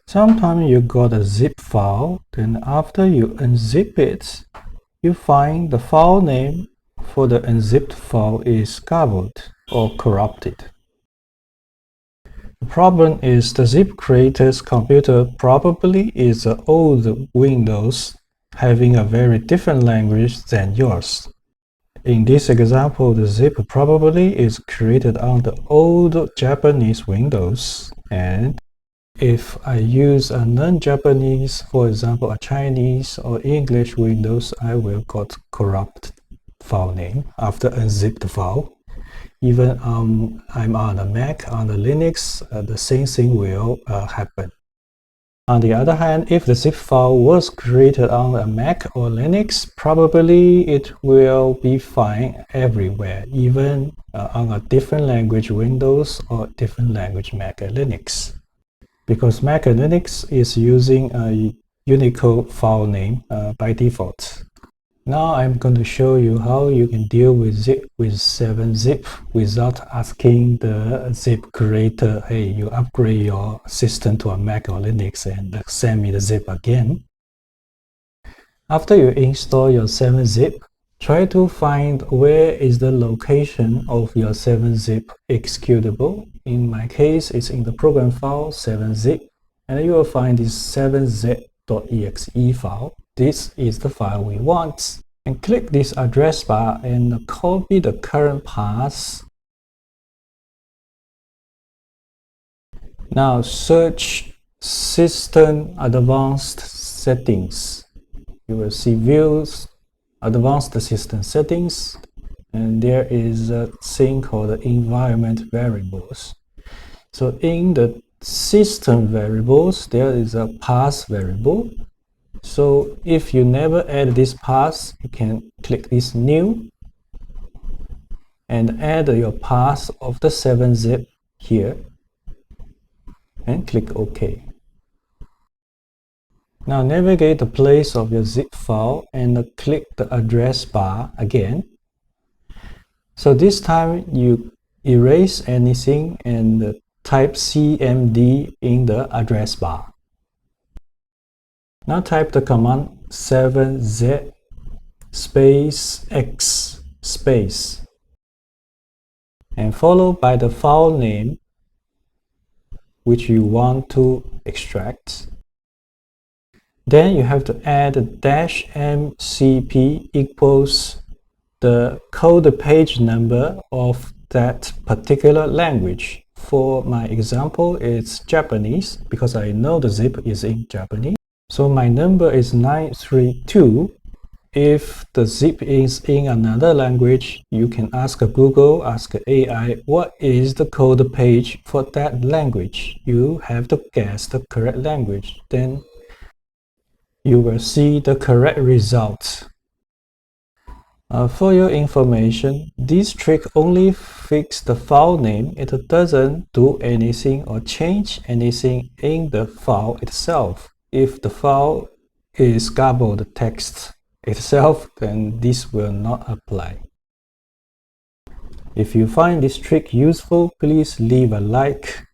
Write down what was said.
Sometimes you got a zip file, then after you unzip it, you find the file name for the unzipped file is garbled or corrupted. The problem is the zip creator's computer probably is an old Windows having a very different language than yours. In this example, the zip probably is created on the old Japanese Windows, and if I use a non-Japanese, for example, a Chinese or English Windows, I will got corrupt file name after unzip the file. Even I'm on a Mac, on the Linux, the same thing will happen. On the other hand, if the zip file was created on a Mac or Linux, probably it will be fine everywhere, even on a different language Windows or different language Mac and Linux. Because Mac and Linux is using a Unicode file name by default. Now I'm going to show you how you can deal with zip with 7-zip without asking the zip creator, hey, you upgrade your system to a Mac or Linux and send me the zip again. After you install your 7-zip, try to find where is the location of your 7-zip executable. In my case, it's in the program file 7-zip, and you will find this 7zip.exe file. This is the file we want. And click this address bar and copy the current path. Now search System Advanced Settings. You will see Views, Advanced System Settings, and there is a thing called the Environment Variables. So in the System Variables, there is a path variable. So if you never add this path, you can click this New and add your path of the 7-zip here and click OK. Now navigate the place of your zip file and click the address bar again. So this time you erase anything and type CMD in the address bar. Now type the command 7z space x space and followed by the file name which you want to extract. Then you have to add -mcp equals the code page number of that particular language. For my example, it's Japanese because I know the zip is in Japanese. So my number is 932. If the zip is in another language, you can ask Google, ask AI, what is the code page for that language? You have to guess the correct language. Then you will see the correct result. For your information, this trick only fixes the file name. It doesn't do anything or change anything in the file itself. If the file is garbled text itself, then this will not apply. If you find this trick useful, please leave a like